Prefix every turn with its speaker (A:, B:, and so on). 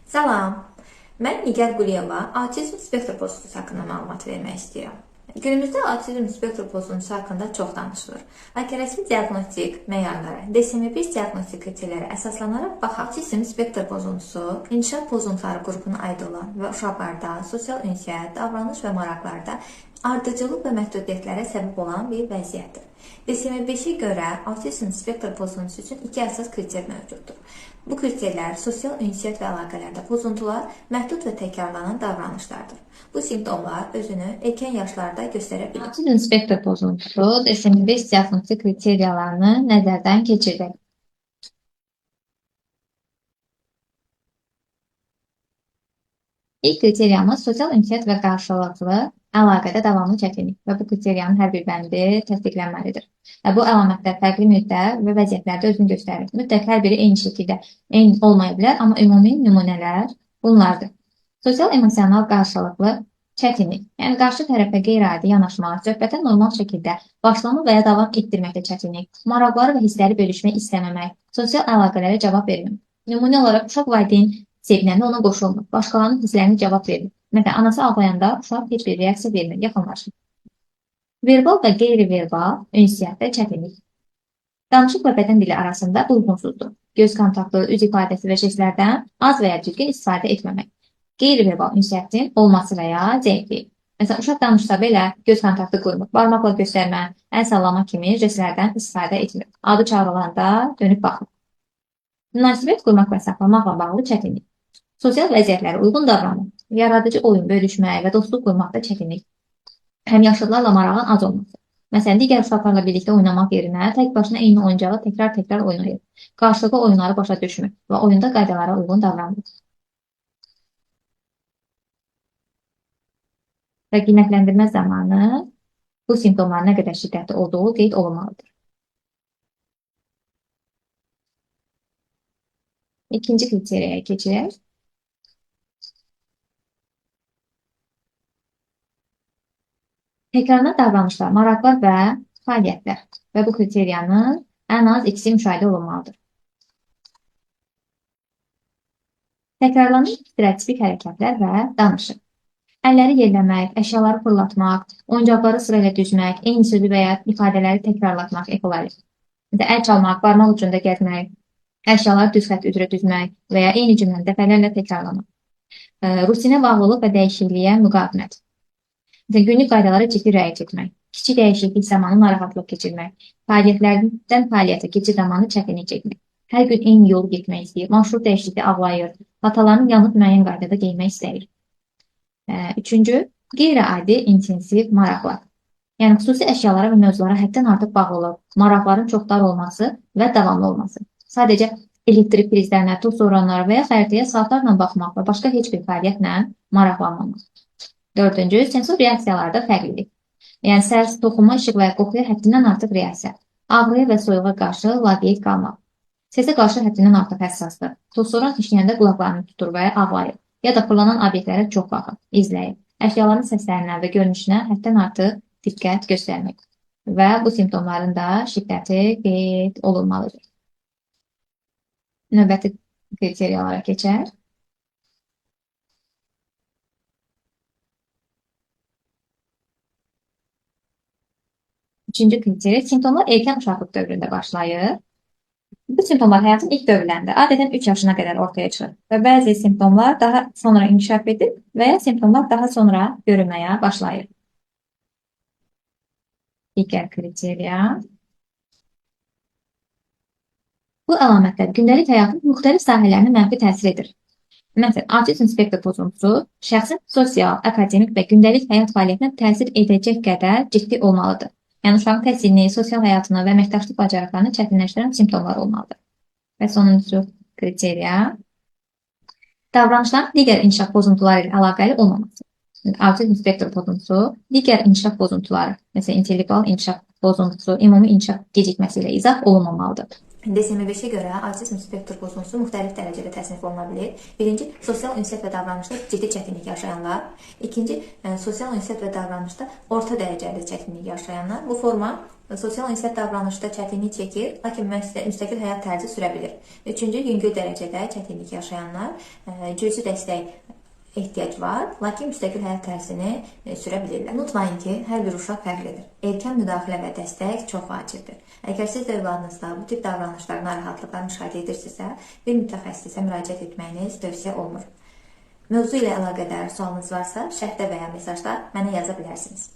A: Salam, mən Nigar Quliyeva Autizm spektr pozuntusu haqqında məlumat vermək istəyirəm. Günümüzdə autizm spektr pozuntusu haqqında çox danışılır. Lakin rəsmi diaqnostik meyarlara, DSM-5 diaqnostik kriteriyalara əsaslanaraq baxaq. Autizm spektr pozuntusu inkişaf pozuntuları qrupuna aid olan və uşaqlarda sosial ünsiyyət, davranış və maraqlarda ardıcıllıq və məhdudiyyətlərə səbəb olan bir vəziyyətdir. DSM-5-ə görə autizm spektr pozuntusu üçün iki əsas kriter mövcuddur. Bu kriterlər sosial ünsiyyət və əlaqələrdə pozuntular, məhdud və təkrarlanan davranışlardır. Bu simptomlar özünü erkən yaşlarda göstərə bilər. Autizm spektr pozuntusu DSM-5 diaqnostik kriteriyalarını nəzərdən keçirdək. İlk kriteriямız sosial ünsiyyət və qarşılıqlı əlaqədə davamlı çətinlik və bu kriteriyanın hər bir bəndi təsdiqlənməlidir. Bu əlamətlər fərqli müddət və vəziyyətlərdə özünü göstərir. Mütləq hər biri eyni şəkildə eyni olmaya bilər, amma ümumi nümunələr bunlardır. Sosial emosional qarşılıqlı çətinlik, yəni qarşı tərəfə qeyri-adi yanaşmaq, söhbətə normal şəkildə başlama və ya davam etdirməkdə çətinlik, maraqları və hissləri bölüşmək istəməmək, sosial əlaqələrə cavab vermək. Nümunə olaraq uşaq valideyn sevinəndə ona qoşulmur, başqalarının hisslərini cavab verir. Məsələn, anası ağlayanda uşaq heç bir reaksiya vermir, yaxınlaşır. Verbal və qeyri-verbal ünsiyyətdə çətinlik. Danışıq və bədən dili arasında uyğunsuzluq, göz kontaktı, üz ifadəsi və jestlərdən az və ya düzgün istifadə etməmək. Qeyri-verbal ünsiyyətin olması və ya zəifliyi. Məsələn, uşaq danışsa belə göz kontaktı qurmur, barmaqla göstərmə, əl sallama kimi jestlərdən istifadə etmir. Adı çağrılanda dönüb baxır. Münasibət qurmaq və saxlamaqla bağlı çətinlik. Sosial vəziyyətlərə uyğun davranmaq, yaradıcı oyun bölüşmək və dostluq qurmaqda çətinlik. Həmyaşıdlarla marağın az olması. Məsələn, digər uşaqlarla birlikdə oynamaq yerinə tək başına eyni oyuncağı təkrar oynayır. Qarşılıqlı oyunları başa düşmür və oyunda qaydalara uyğun davranır. Və qiymətləndirmə zamanı bu simptomların nə qədər şiddətli olduğu qeyd olunmalıdır. İkinci kriteriya keçək. Təkrarlanan davranışlar, maraqlar və fəaliyyətlər və bu kriteriyanın ən az ikisi müşahidə olunmalıdır. Təkrarlanan stereotipik hərəkətlər və danışıq. Əlləri yerləmək, əşyaları fırlatmaq, oyuncaqları sırayla düzmək, eyni sözü və ya ifadələri təkrarlatmaq ekolarik. Əl çalmaq, barmaq ucunda gəzmək, əşyaları düz xətt üzrə düzmək və ya eyni cümləni dəfələrlə təkrarlamaq. Rutinə bağlılıq və dəyişikliyə müqavimət. Günlük qaydalara ciddi riayət etmək, kiçik dəyişiklik zamanı narahatlıq keçirmək, fəaliyyətlərdən fəaliyyətə keçid zamanı çətinlik çəkmək, hər gün eyni yolu getmək istəyir, marşrut dəyişiklikdə ağlayır, xatalarını yanlış müəyyən qaydada qeynmək istəyir. Üçüncü, qeyri-adi intensiv maraqlar. Yəni, xüsusi əşyalara və mövzulara həddən artıq bağlılıq, maraqların çox dar olması və davamlı olması. Sadəcə elektrik prizlərinə, toz oranlara və ya xəritəyə saatlarla baxmaq və başqa heç bir fəaliyyətlə maraqlanmamaq. Dördüncü, sensor reaksiyalarda fərqlilik. Yəni, səs, toxunma, işıq və ya qoxuya həddindən artıq reaksiya. Ağrıya və soyuğa qarşı laqeyd qalmaq. Səsə qarşı həddindən artıq həssasdır. Tozsoran işləyəndə qulaqlarını tutur və ya ağlayır. Ya da fırlanan obyektlərə çox baxır, izləyir. Əşyaların səslərinə və görünüşünə həddən artıq diqqət göstərmək. Və bu simptomların da şiddəti qeyd olunmalıdır. Növbəti kriteriyalara keçər. Üçüncü kriteriya, simptomlar erkən uşaqlıq dövründə başlayır. Bu simptomlar həyatın ilk dövrlərində, adətən 3 yaşına qədər ortaya çıxır və bəzi simptomlar daha sonra inkişaf edir və ya simptomlar daha sonra görünməyə başlayır. Digər kriteriya. Bu əlamətlər gündəlik həyatın müxtəlif sahələrinə mənfi təsir edir. Məsələn, autizm spektr pozuntusu şəxsin sosial, akademik və gündəlik həyat fəaliyyətinə təsir edəcək qədər ciddi olmalıdır. Yəni, uşağın təhsilini, sosial həyatını və əməkdaşlıq bacarıqlarını çətinləşdirən simptomlar olmalıdır. Və sonuncu kriteriya, davranışların digər inkişaf pozuntuları ilə əlaqəli olmaması. Autizm spektr pozuntusu digər inkişaf pozuntuları, məsələn, intellektual inkişaf pozuntusu, ümumi inkişaf gecikməsi ilə izah olunmamalıdır. DSM-5-ə görə autism spektr pozuntusu müxtəlif dərəcədə təsnif oluna bilir. Birinci, sosial ünsiyyət və davranışda ciddi çətinlik yaşayanlar. İkinci, sosial ünsiyyət və davranışda orta dərəcəli çətinlik yaşayanlar. Bu forma sosial ünsiyyət davranışda çətinlik çəkir, lakin müstəqil həyat tərzi sürə bilir. Üçüncü, yüngül dərəcədə çətinlik yaşayanlar, cüzi dəstək ehtiyac var, lakin müstəqil həyat tərzini sürə bilirlər. Unutmayın ki, hər bir uşaq fərqlidir. Erkən müdaxilə və dəstək çox vacibdir. Əgər siz də övladınızda bu tip davranışlar, narahatlıqlar müşahidə edirsinizsə, bir mütəxəssisə müraciət etməyiniz tövsiyə olunur. Mövzu ilə əlaqədar sualınız varsa, şərhdə və ya mesajda mənə yaza bilərsiniz.